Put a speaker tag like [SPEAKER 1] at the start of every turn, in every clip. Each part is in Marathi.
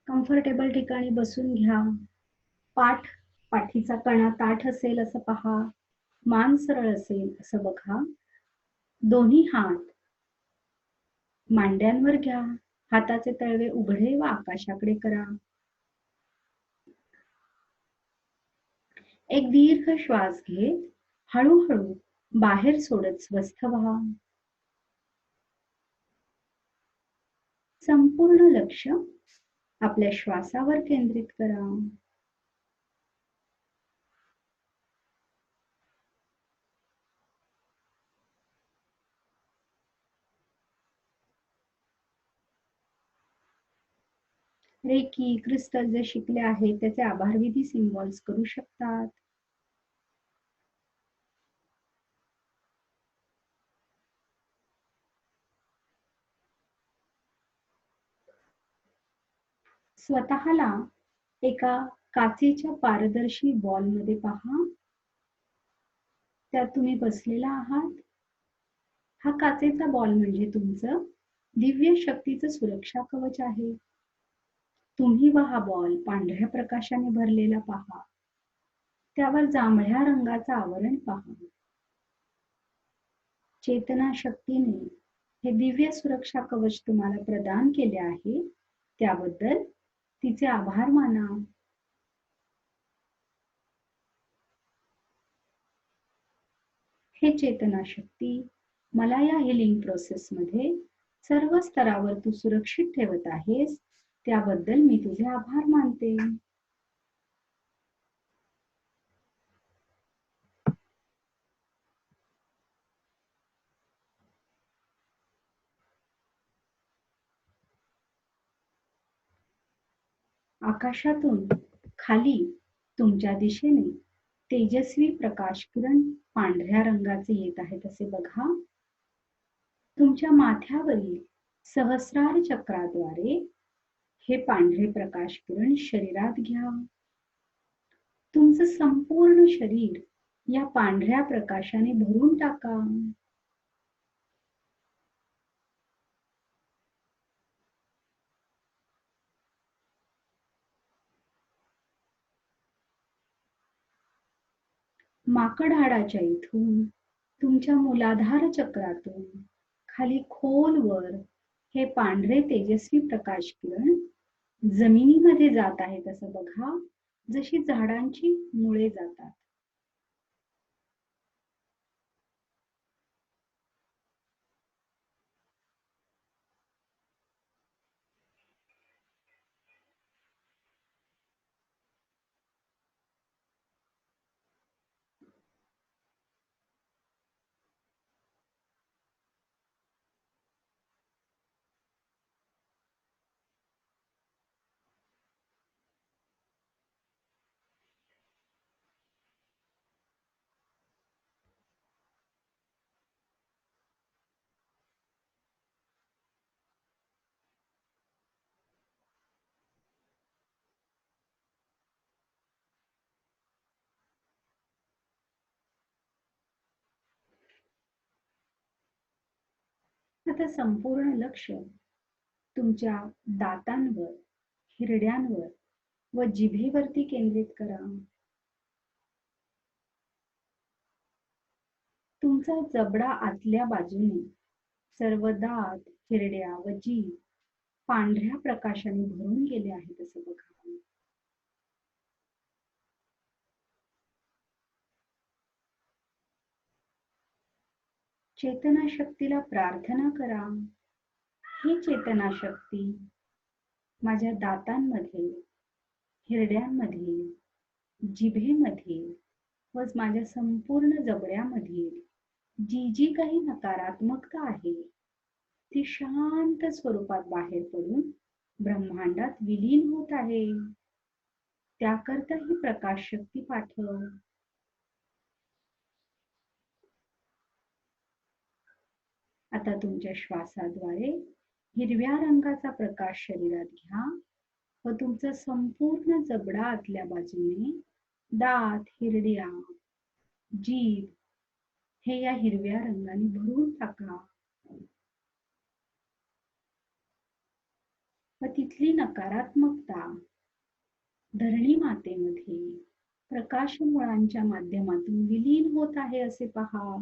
[SPEAKER 1] कम्फर्टेबल ठिकाणी बसून घ्या. पाठीचा कणा ताठ असेल असं पहा. मान सरळ असेल असं बघा. दोन्ही हात मांड्यांवर घ्या. हाताचे तळवे उघडे व आकाशाकडे करा. एक दीर्घ श्वास घेत हळूहळू बाहेर सोडत स्वस्थ व्हा. संपूर्ण लक्ष आपल्या श्वासावर केंद्रित करा. रेकी, क्रिस्टल जे शिकले आहेत त्याचे आभारविधी सिम्बॉल्स करू शकतात. स्वतःला एका काचेच्या पारदर्शी बॉलमध्ये पहा. त्यात तुम्ही बसलेला आहात. हा काचेचा बॉल म्हणजे तुमचं दिव्य शक्तीचं सुरक्षा कवच आहे. तुम्ही व हा बॉल पांढऱ्या प्रकाशाने भरलेला पहा. त्यावर जांभळ्या रंगाचं आवरण पहा. चेतना शक्तीने हे दिव्य सुरक्षा कवच तुम्हाला प्रदान केले आहे, त्याबद्दल तिचे आभार माना. हे चेतना शक्ती, मला या हिलिंग प्रोसेसमध्ये सर्व स्तरावर तू सुरक्षित ठेवत आहेस, त्याबद्दल मी तुझे आभार मानते. आकाशातून खाली तुमच्या दिशेने तेजस्वी प्रकाश किरण पांढऱ्या रंगाचे येत आहेत असे बघा. तुमच्या माथ्यावरील सहस्रार चक्राद्वारे हे पांढरे प्रकाश किरण शरीरात घ्या. तुमचं संपूर्ण शरीर या पांढऱ्या प्रकाशाने भरून टाका. माकड हाडाच्या इथून तुमच्या मूलाधार चक्रातून खाली खोलवर हे पांढरे तेजस्वी प्रकाश किरण जमिनीमध्ये जात आहेत असं बघा, जशी झाडांची मुळे जातात. आता संपूर्ण लक्ष तुमच्या दातांवर, हिरड्यांवर व जिभेवरती केंद्रित करा. तुमचा जबडा आतल्या बाजूने सर्व दात, हिरड्या व जीभ पांढऱ्या प्रकाशाने भरून गेले आहेत असं बघा. चेतना शक्तीला प्रार्थना करा. ही चेतना शक्ती माझ्या दातांमध्ये, हिरड्यांमध्ये, जिभेमध्ये व माझ्या संपूर्ण जबड्यामध्ये जी जी काही नकारात्मकता आहे ती शांत स्वरूपात बाहेर पडून ब्रह्मांडात विलीन होत आहे. त्याकरता ही प्रकाश शक्ती पाठव. आता तुमच्या श्वासाद्वारे हिरव्या रंगाचा प्रकाश शरीरात घ्या व तुमचा संपूर्ण जबडा आतल्या बाजूने, दात, हिरड्या, जीभ हे या हिरव्या रंगाने भरून टाका. व तिथली नकारात्मकता धरणी मातेमध्ये प्रकाश मुळांच्या माध्यमातून विलीन होत आहे असे पहा.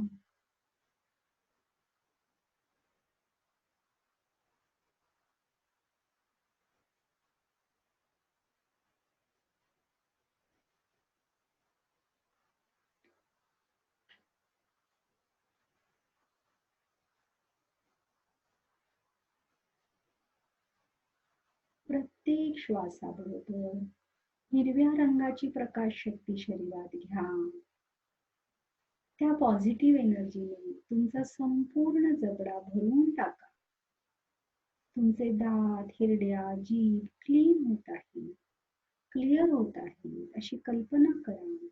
[SPEAKER 1] प्रत्येक श्वासाबरोबर हिरव्या रंगाची प्रकाश शक्ती शरीरात घ्या. त्या पॉझिटिव्ह एनर्जीने तुमचा संपूर्ण जबडा भरून टाका. तुमचे दात, हिरड्या, जीभ क्लीन होत आहे, क्लिअर होत आहे अशी कल्पना करा.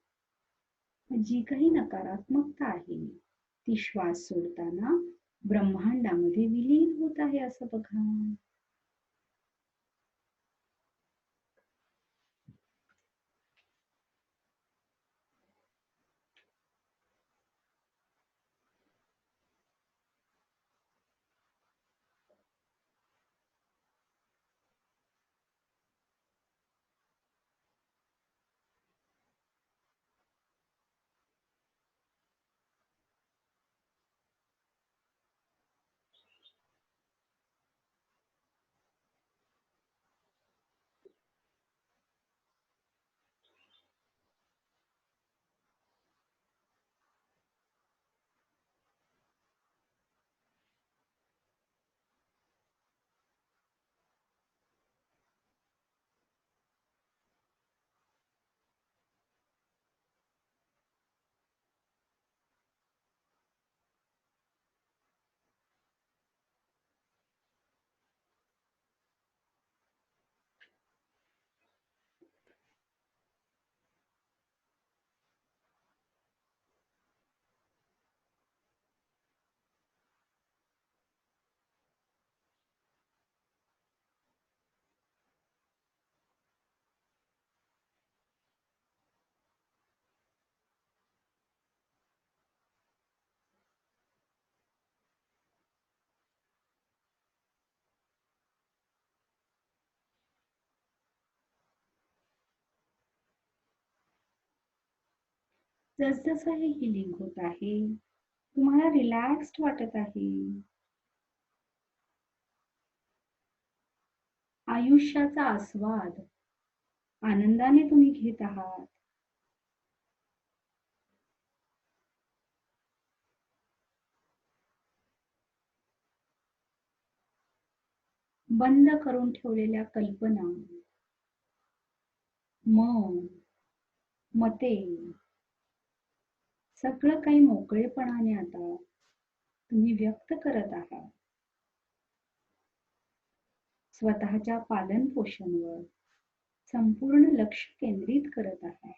[SPEAKER 1] जी काही नकारात्मकता आहे ती श्वास सोडताना ब्रह्मांडामध्ये विलीन होत आहे असं बघा. जसजसं हे हिलिंग होत आहे तुम्हाला रिलॅक्स्ड वाटत आहे. आयुष्याचा आस्वाद आनंदाने तुम्ही घेत आहात. बंद करून ठेवलेल्या कल्पना, मन, मते सगळं काही मोकळेपणाने आता तुम्ही व्यक्त करत आहात. स्वतःच्या पालन पोषणावर संपूर्ण लक्ष केंद्रित करत आहात.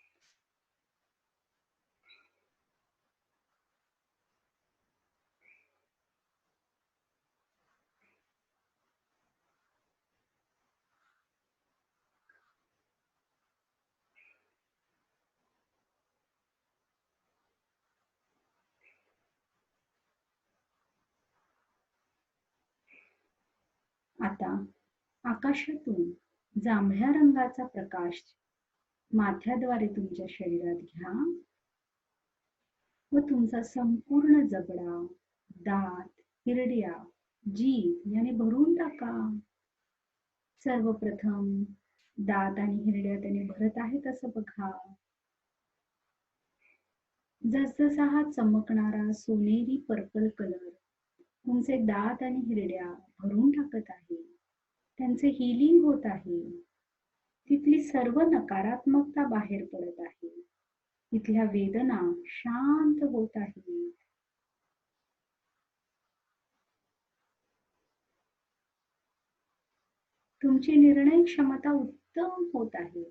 [SPEAKER 1] आता आकाशातून जांभळ्या रंगाचा प्रकाश माथ्याद्वारे तुमच्या शरीरात घ्या व तुमचा संपूर्ण जबडा, दात, हिरड्या, जीभ याने भरून टाका. सर्वप्रथम दात आणि हिरड्या त्याने भरत आहेत असं बघा. जसजसा हा चमकणारा सोनेरी पर्पल कलर तुमचे दात आणि हिरड्या भरून टाकत आहे, त्यांचे हिलिंग होत आहे. तिथली सर्व नकारात्मकता बाहेर पडत आहे. तिथल्या वेदना शांत होत आहेत. तुमची निर्णय क्षमता उत्तम होत आहे.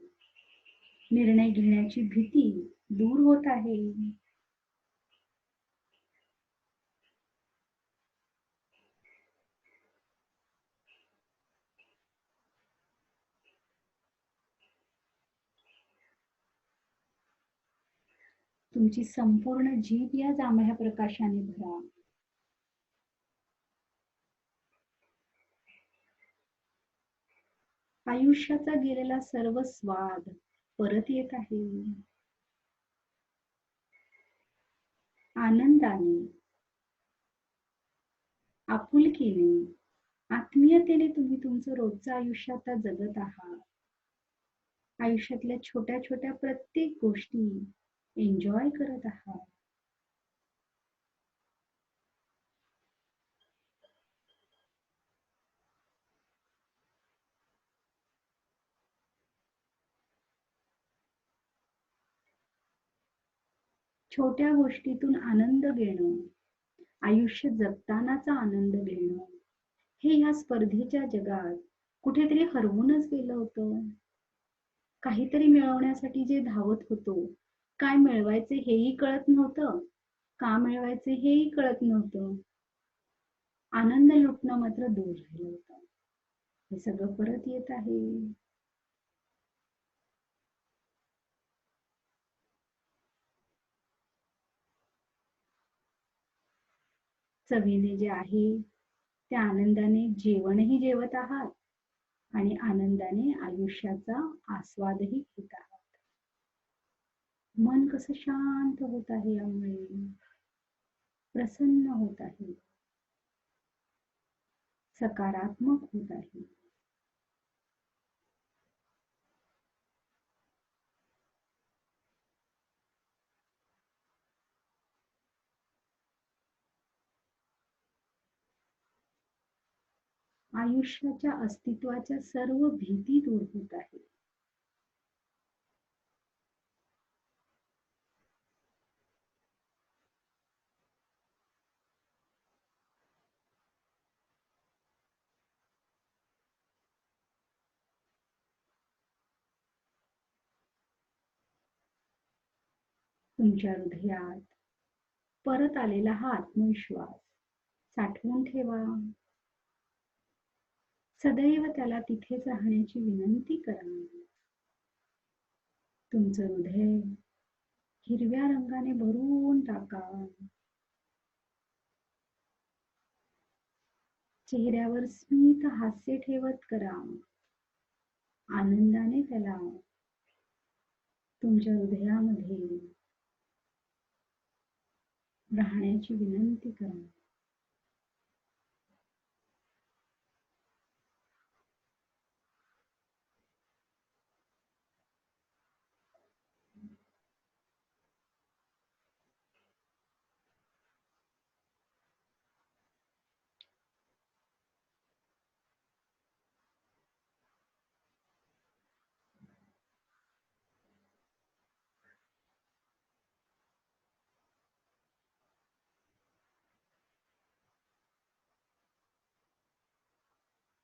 [SPEAKER 1] निर्णय घेण्याची भीती दूर होत आहे. तुमची संपूर्ण जीभ या जांभळ्या प्रकाशाने भरा. आयुष्याचा गेलेला सर्व स्वाद परत येत आहे. आनंदाने, आपुलकीने, आत्मीयतेने तुम्ही तुमचं रोजचं आयुष्य आता जगत आहात. आयुष्यातल्या छोट्या छोट्या प्रत्येक गोष्टी एन्जॉय करत आहात. छोट्या गोष्टीतून आनंद घेणं, आयुष्य जगतानाचा आनंद घेणं, हे ह्या स्पर्धेच्या जगात कुठेतरी हरवूनच गेलं होतं. काहीतरी मिळवण्यासाठी जे धावत होतो, काय मिळवायचे हेही कळत नव्हतं, का मिळवायचे हेही कळत नव्हतं. आनंद लुटणं मात्र दूर राहिलं होतं. हे सगळं परत येत आहे. चवीने जे आहे त्या आनंदाने जेवणही जेवत आहात आणि आनंदाने आयुष्याचा आस्वादही घेत आहात. मन कसं शांत होत आहे यामुळे, प्रसन्न होत आहे, सकारात्मक होत आहे. आयुष्याच्या अस्तित्वाच्या सर्व भीती दूर होत आहे. तुमच्या हृदयात परत आलेला हा आत्मविश्वास साठवून ठेवा. सदैव त्याला तिथेच राहण्याची विनंती करा. तुमचं हृदय हिरव्या रंगाने भरून टाका. चेहऱ्यावर स्मित हास्य ठेवत करा. आनंदाने त्याला तुमच्या हृदयामध्ये राहण्याची विनंती करा.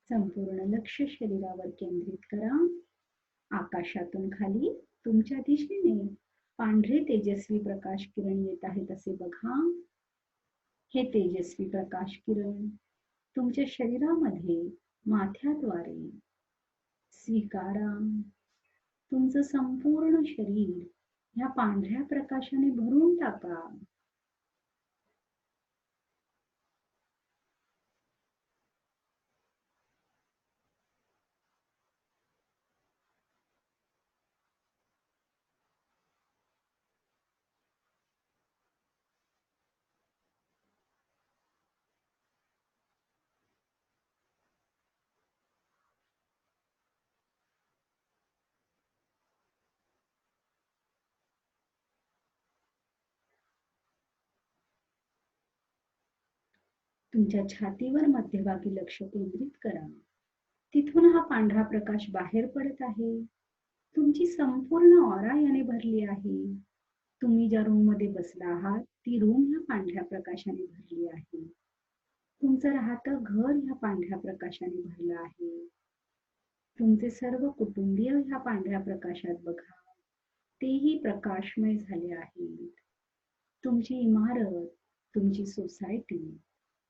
[SPEAKER 1] संपूर्ण लक्ष शरीरावर केंद्रित करा. आकाशातून खाली तुमच्या दिशेने पांढरे तेजस्वी प्रकाश किरण येत आहेत असे बघा. हे तेजस्वी प्रकाश किरण तुमच्या शरीरामध्ये माथ्याद्वारे स्वीकारा. तुमचं संपूर्ण शरीर ह्या पांढऱ्या प्रकाशाने भरून टाका. तुमच्या छातीवर मध्यभागी लक्ष केंद्रित करा. तिथून हा पांढरा प्रकाश बाहेर पडत आहे. तुमची संपूर्ण ऑरा याने भरली आहे. तुम्ही ज्या रूम मध्ये बसला आहात ती रूम ह्या पांढऱ्या प्रकाशाने भरली आहे. तुमचं राहतं घर ह्या पांढऱ्या प्रकाशाने भरलं आहे. तुमचे सर्व कुटुंबीय ह्या पांढऱ्या प्रकाशात बघा, तेही प्रकाशमय झाले आहेत. तुमची इमारत, तुमची सोसायटी,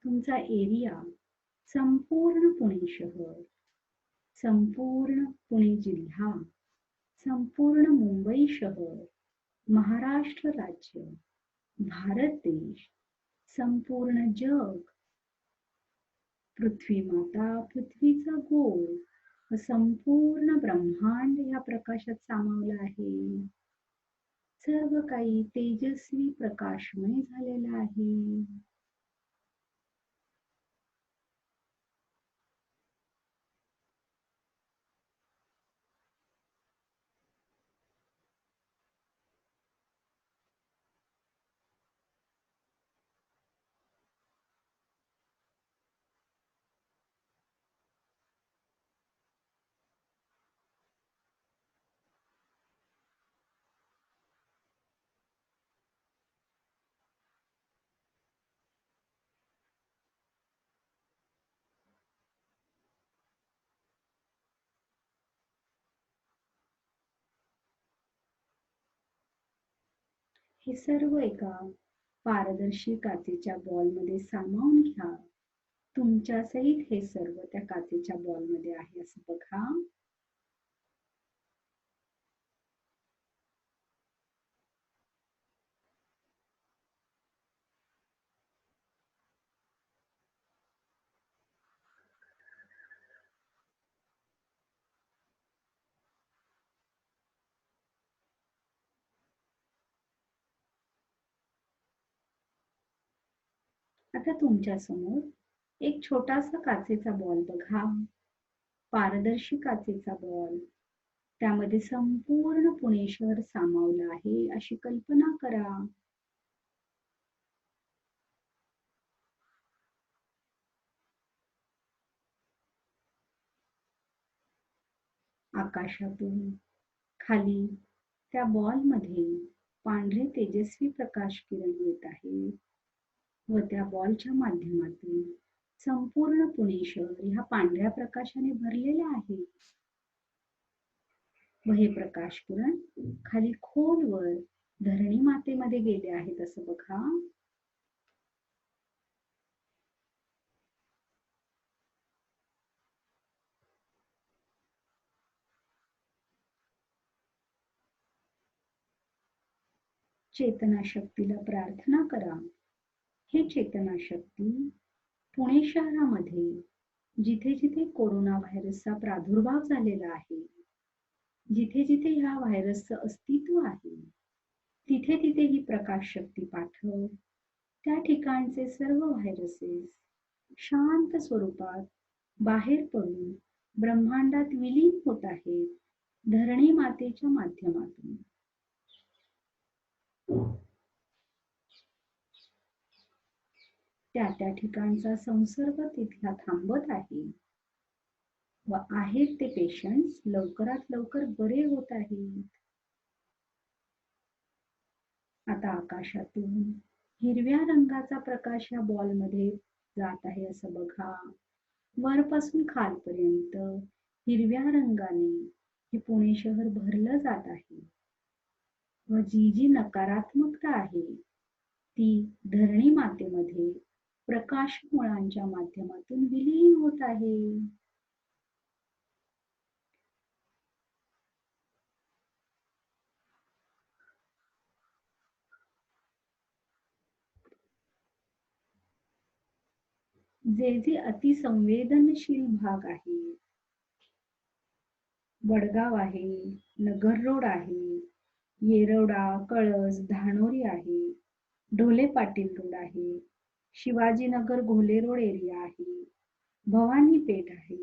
[SPEAKER 1] तुमचा एरिया, संपूर्ण पुणे शहर, संपूर्ण पुणे जिल्हा, संपूर्ण मुंबई शहर, महाराष्ट्र राज्य, भारत देश, संपूर्ण जग, पृथ्वी माता, पृथ्वीचा गोल, संपूर्ण ब्रह्मांड या प्रकाशात सामावलं आहे. सर्व काही तेजस्वी प्रकाशमय झालेलं आहे. हे सर्व एका पारदर्शी काचेच्या बॉलमध्ये सामावून घ्या. तुमच्या सहित हे सर्व त्या काचेच्या बॉलमध्ये आहे असं बघा. आता तुमच्या समोर एक छोटासा काचेचा बॉल बघा. पारदर्शी काचेचा बॉल. त्यामध्ये संपूर्ण पुणे शहर सामावलं आहे अशी कल्पना करा. आकाशातून खाली त्या बॉलमध्ये पांढरे तेजस्वी प्रकाश किरण येत आहे व त्या बॉलच्या माध्यमातून संपूर्ण पुणे शहर ह्या पांढऱ्या प्रकाशाने भरलेले आहे. व हे प्रकाश किरण खाली खोलवर धरणी मातेमध्ये गेले आहेत असं बघा. चेतना शक्तीला प्रार्थना करा. हे चेतना शक्ती पुणे शहरामध्ये जिथे जिथे कोरोना व्हायरसचा प्रादुर्भाव झालेला आहे, जिथे जिथे ह्या व्हायरसचं अस्तित्व आहे, तिथे तिथे ही प्रकाश शक्ती पाठव. त्या ठिकाणचे सर्व व्हायरसेस शांत स्वरूपात बाहेर पडून ब्रह्मांडात विलीन होत आहेत धरणी मातेच्या माध्यमातून. त्या त्या ठिकाणचा संसर्ग तिथला थांबत आहे व आहेत ते पेशंट्स लवकरात लवकर बरे होत आहेत. आता आकाशातून हिरव्या रंगाचा प्रकाश या बॉलमध्ये जात आहे असं बघा. वरपासून खालपर्यंत हिरव्या रंगाने हे पुणे शहर भरलं जात आहे व जी जी नकारात्मकता आहे ती धरणी मातेमध्ये प्रकाश मुळांच्या माध्यमातून विलीन होत आहे. जे जे अतिसंवेदनशील भाग आहे, वडगाव आहे, नगर रोड आहे, येरवडा, कळस, धानोरी आहे, ढोले पाटील रोड आहे, शिवाजीनगर घोले रोड एरिया आहे, भवानी पेठ आहे,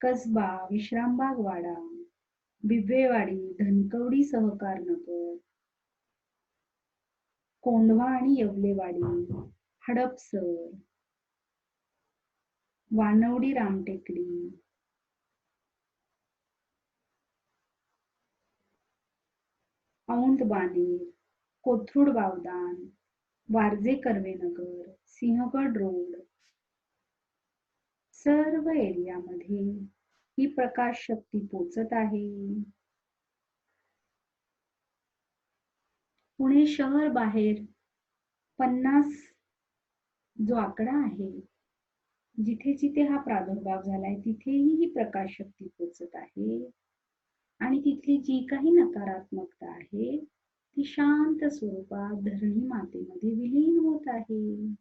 [SPEAKER 1] कसबा, विश्रामबाग वाडा, बिबवेवाडी, धनकवडी सहकार नगर, कोंढवा आणि येवलेवाडी, हडपसर, वानवडी रामटेकडी, औंध बानेर, कोथरूड बावदान, वारजे कर्वेनगर, सिंहगड रोड, सर्व एरियामध्ये ही प्रकाश शक्ती पोचत आहे. पुणे शहर बाहेर 50 जो आकडा आहे, जिथे जिथे हा प्रादुर्भाव झालाय तिथेही ही प्रकाश शक्ती पोचत आहे आणि तिथली जी काही नकारात्मकता आहे ती शांत स्वरूपात धरणी मातेमध्ये विलीन होत आहे.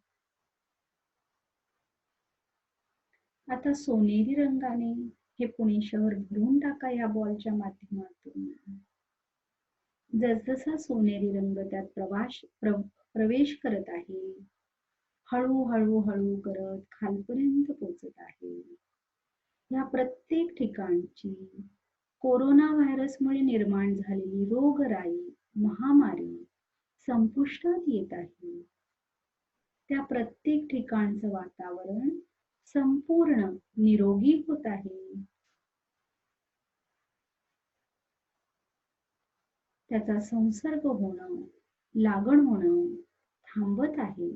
[SPEAKER 1] आता सोनेरी रंगाने हे पुणे शहर भरून टाका या बॉलच्या माध्यमातून. जसजसा सोनेरी रंग त्यात प्रवेश करत आहे, हळू हळू करत खालपर्यंत पोचत आहे. या प्रत्येक ठिकाणची कोरोना व्हायरसमुळे निर्माण झालेली रोगराई, महामारी संपुष्टात येत आहे. त्या प्रत्येक ठिकाणचं वातावरण संपूर्ण निरोगी होत आहे. त्याचा संसर्ग होणं, लागण होणं थांबत आहे.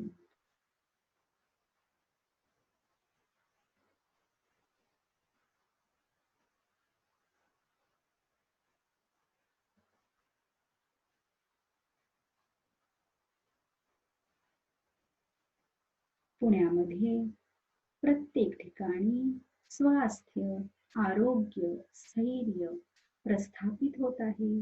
[SPEAKER 1] पुण्यामध्ये प्रत्येक ठिकाणी स्वास्थ्य, आरोग्य, स्थैर्य प्रस्थापित होत आहे.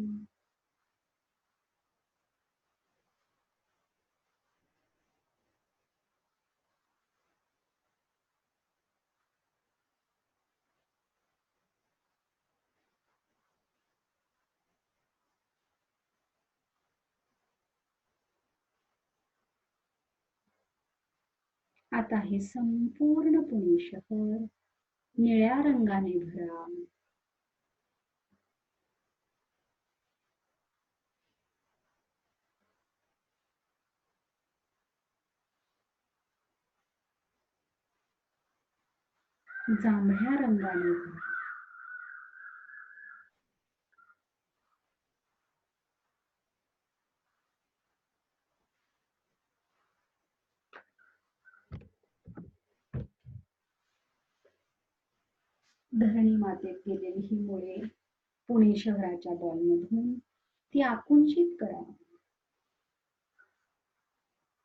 [SPEAKER 1] आता हे संपूर्ण पुणे शहर निळ्या रंगाने भरा. जांभळ्या रंगाने भरा. धरणी मातेत गेलेली ही मुळे पुणे शहराच्या बॉलमधून ती आकुंचित करा.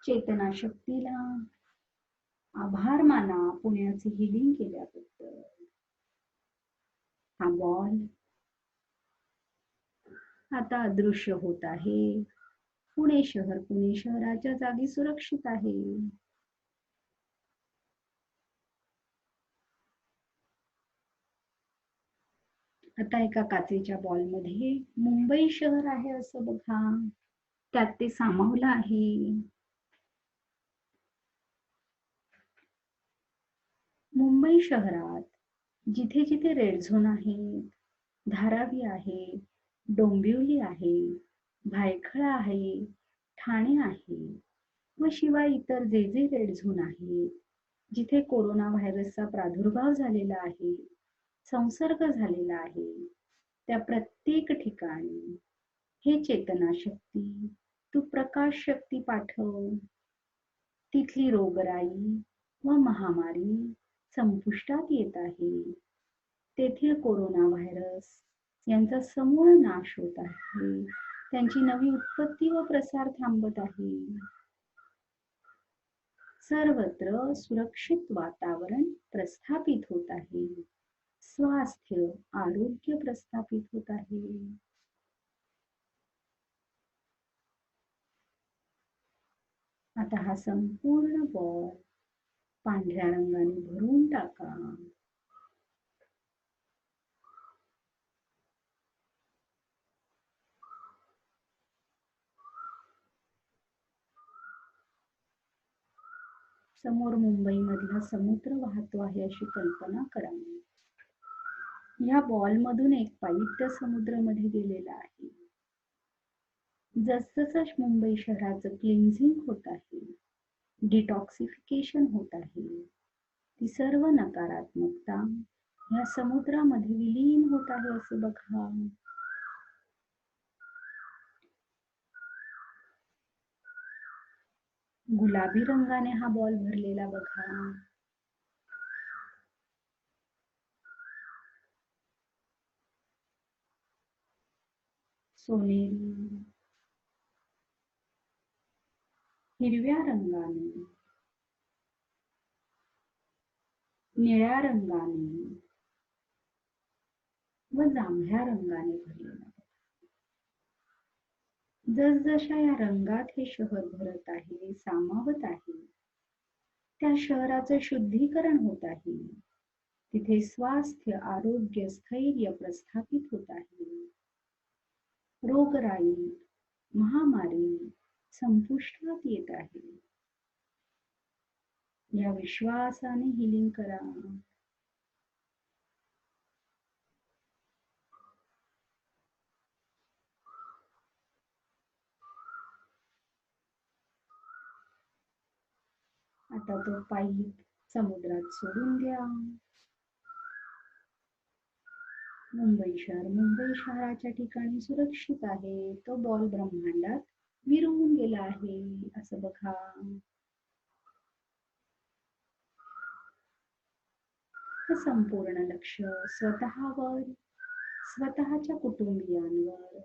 [SPEAKER 1] चेतनाशक्तीला आभार माना पुण्याचे हिलिंग केल्याबद्दल. हा बॉल आता अदृश्य होत आहे. पुणे शहराच्या जागी सुरक्षित आहे. आता एका काचेच्या बॉलमध्ये मुंबई शहर आहे असं बघा. त्यात ते सामावलं आहे. मुंबई शहरात जिथे जिथे रेड झोन आहे, धारावी आहे, डोंबिवली आहे, भायखळा आहे, ठाणे आहे व शिवाय इतर जे जे रेड झोन आहे, जिथे कोरोना व्हायरसचा प्रादुर्भाव झालेला आहे, संसर्ग झालेला आहे, त्या प्रत्येक ठिकाणी हे चेतनाशक्ती, तू प्रकाश शक्ती पाठव. तिथली रोगराई व महामारी संपुष्टात येत आहे. तेथील कोरोना व्हायरस यांचा समूळ नाश होत आहे. त्यांची नवी उत्पत्ती व प्रसार थांबत आहे. सर्वत्र सुरक्षित वातावरण प्रस्थापित होत आहे. स्वास्थ्य, आरोग्य प्रस्थापित होत आहे. आता हा संपूर्ण बॉल पांढऱ्या रंगाने भरून टाका. समोर मुंबईमधला समुद्र वाहतो आहे अशी कल्पना करा. या बॉल मधून एक पाईप त्या समुद्रामध्ये गेलेला आहे. जसजसं मुंबई शहराचं क्लिन्झिंग होत आहे, डिटॉक्सिफिकेशन होत आहे, ती सर्व नकारात्मकता या समुद्रामध्ये विलीन होत आहे असे बघा. गुलाबी रंगाने हा बॉल भरलेला बघा. सोनेरी, हिरव्या रंगाने, निळ्या रंगाने व जांभळ्या रंगाने भरलेला. जसजशा या रंगात हे शहर भरत आहे, सामावत आहे, त्या शहराचं शुद्धीकरण होत आहे. तिथे स्वास्थ्य, आरोग्य, स्थैर्य प्रस्थापित होत आहे. रोगराई, महामारी संपुष्टात येत आहे. या विश्वासाने हिलिंग करा. आता तो पाईप समुद्रात सोडून द्या. मुंबई शहराच्या ठिकाणी सुरक्षित आहे. तो बॉल ब्रह्मांडात विरून गेला आहे असं बघा. हे संपूर्ण लक्ष स्वतःवर, स्वतःच्या कुटुंबियांवर,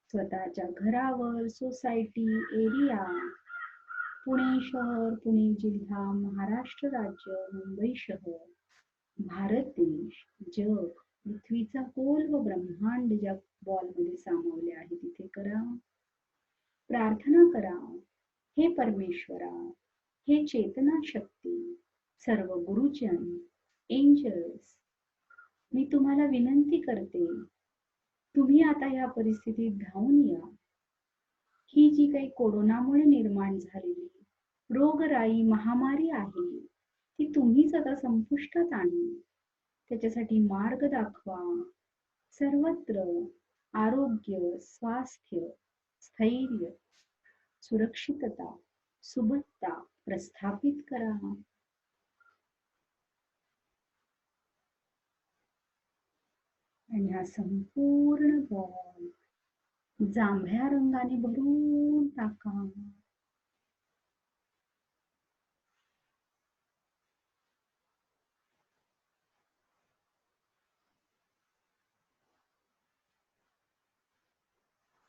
[SPEAKER 1] स्वतःच्या घरावर, सोसायटी, एरिया, पुणे शहर, पुणे जिल्हा, महाराष्ट्र राज्य, मुंबई शहर, भारत देश, जग, पृथ्वीचा खोल व ब्रह्मांड ज्या बॉलमध्ये सामावले आहे तिथे करा. प्रार्थना करा. हे परमेश्वरा, हे चेतना शक्ती, सर्व गुरुजन, एंजल्स, मी तुम्हाला विनंती करते, तुम्ही आता ह्या परिस्थितीत धावून या. ही जी काही कोरोनामुळे निर्माण झालेली रोगराई, महामारी आहे, ती तुम्हीच आता संपुष्टात आणा. त्याच्यासाठी मार्ग दाखवा. सर्वत्र आरोग्य, स्वास्थ्य, स्थैर्य, सुरक्षितता, सुबत्ता प्रस्थापित करा. आणि हा संपूर्ण बॉल जांभळ्या रंगाने भरून टाका.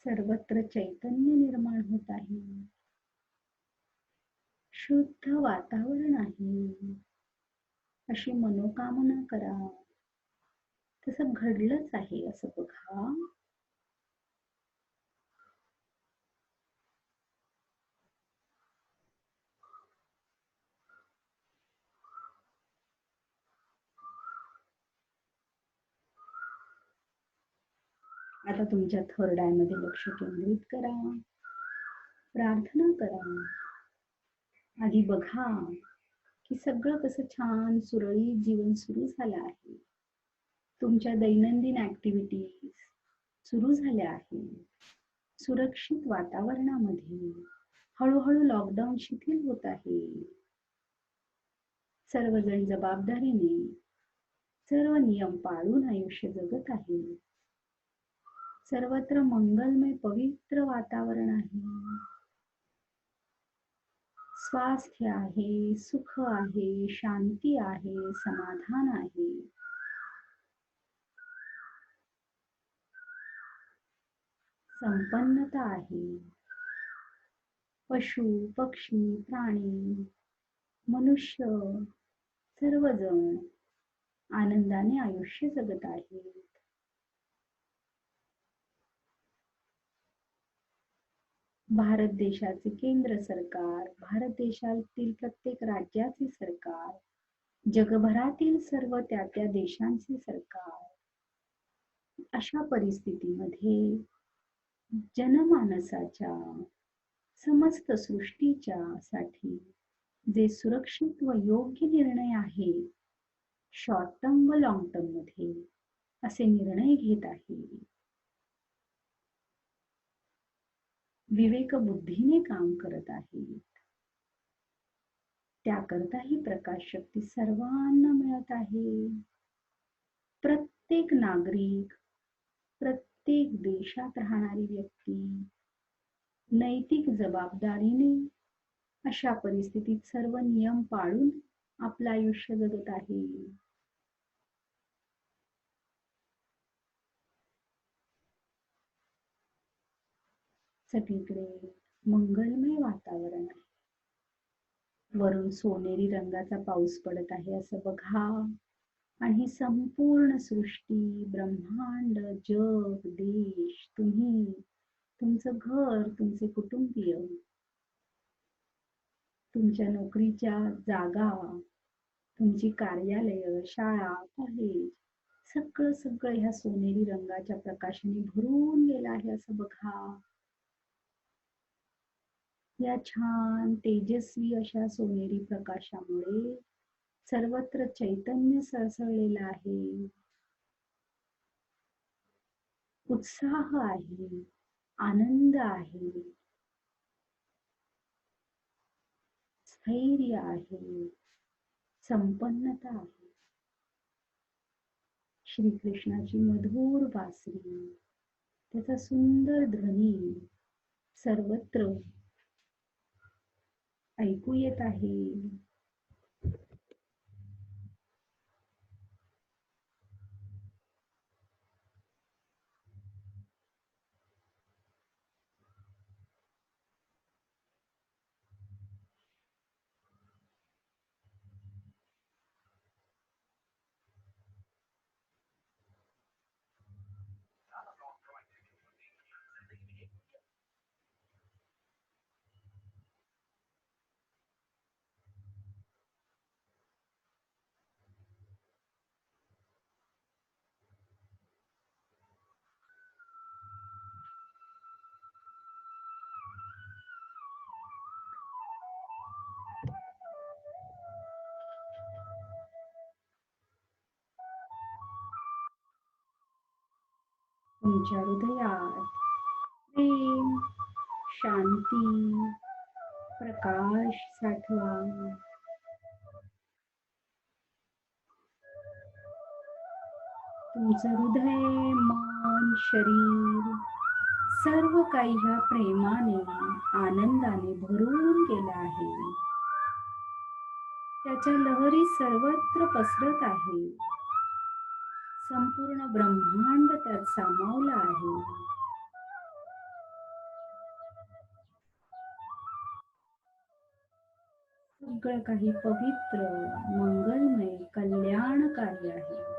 [SPEAKER 1] सर्वत्र चैतन्य निर्माण होत आहे. शुद्ध वातावरण आहे अशी मनोकामना करा. तसं घडलंच आहे असं बघा. आता तुमच्या थर्ड आय मध्ये लक्ष केंद्रित करा. प्रार्थना करा. आधी बघा की सगळं कसं छान सुरळीत जीवन सुरू झालं आहे. तुमच्या दैनंदिन ऍक्टिव्हिटीज सुरू झाल्या आहेत. सुरक्षित वातावरणामध्ये हळूहळू लॉकडाऊन शिथिल होत आहे. सर्वजण जबाबदारीने सर्व नियम पाळून आयुष्य जगत आहे. सर्वत्र मंगलमय पवित्र वातावरण आहे. स्वास्थ्य आहे, सुख आहे, शांती आहे, समाधान आहे. संपन्नता आहे. पशु, पक्षी, प्राणी, मनुष्य सर्वजण आनंदाने आयुष्य जगत आहेत. भारत देशाचे केंद्र सरकार, भारत देशातील प्रत्येक राज्याचे सरकार, जगभरातील सर्व त्या देशांचे सरकार, अशा परिस्थितीमध्ये जनमानसाच्या, समस्त सृष्टीच्या साठी जे सुरक्षित व योग्य निर्णय आहे, शॉर्ट टर्म व लॉंग टर्म मध्ये असे निर्णय घेत आहे. विवेक बुद्धीने काम करत आहेत. त्याकरता ही प्रकाश शक्ती सर्वांना मिळत आहे. प्रत्येक नागरिक, प्रत्येक देशात राहणारी व्यक्ती नैतिक जबाबदारीने अशा परिस्थितीत सर्व नियम पाळून आपलं आयुष्य जगत आहे. सगळीकडे मंगलमय वातावरण आहे. वरून सोनेरी रंगाचा पाऊस पडत आहे असं बघा. आणि ही संपूर्ण सृष्टी, ब्रह्मांड, जग, देश, तुम्ही, तुमचं घर, तुमचे कुटुंबीय, तुमच्या नोकरीच्या जागा, तुमची कार्यालय, शाळा, कॉलेज सगळं सगळं ह्या सोनेरी रंगाच्या प्रकाशाने भरून गेलं आहे असं बघा. या छान तेजस्वी अशा सोनेरी प्रकाशामुळे सर्वत्र चैतन्य सळसळलेलं आहे. उत्साह आहे, आनंद आहे, स्थैर्य आहे, संपन्नता आहे. श्रीकृष्णाची मधुर बासरी, त्याचा सुंदर ध्वनी सर्वत्र ऐकू येत आहे. तुमच्या हृदयात प्रेम, शांती, प्रकाश साठवा. तुमचं हृदय, मन, शरीर सर्व काही ह्या प्रेमाने, आनंदाने भरून गेलं आहे. त्याच्या लहरी सर्वत्र पसरत आहे. संपूर्ण ब्रह्मांड त्यात सामावलं आहे. सगळं काही पवित्र, मंगलमय, कल्याणकारी आहे.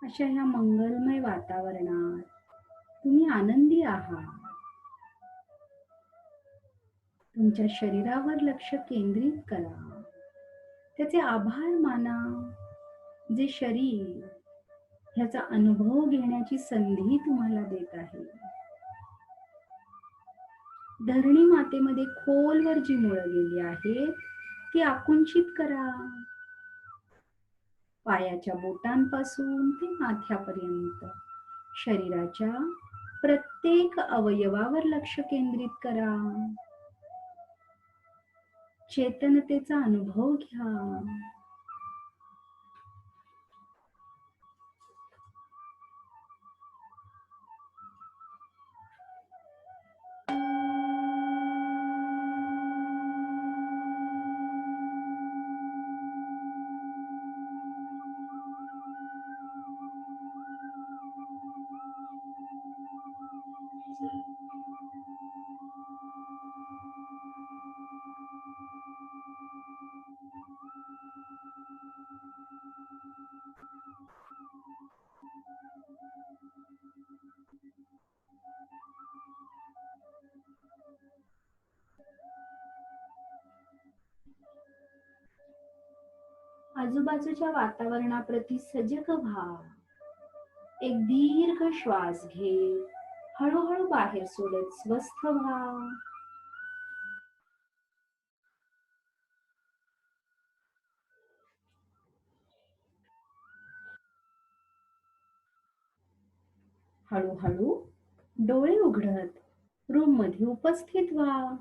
[SPEAKER 1] अशा ह्या मंगलमय वातावरणात तुम्ही आनंदी आहात. तुमच्या शरीरावर लक्ष केंद्रित करा. त्याचे आभार माना. जे शरीर ह्याचा अनुभव घेण्याची संधी तुम्हाला देत आहे. धरणी मातेमध्ये खोलवर जी मुळं गेली आहेत ती आकुंचित करा. पायाच्या बोटांपासून ते माथ्यापर्यंत शरीराच्या प्रत्येक अवयवावर लक्ष केंद्रित करा. चेतनतेचा अनुभव घ्या. आजूबाजूच्या वातावरणाप्रती सजग व्हा. एक दीर्घ श्वास घे. हळूहळू बाहेर सोडत स्वस्थ व्हा. हळूहळू डोळे उघडत रूम मध्ये उपस्थित व्हा.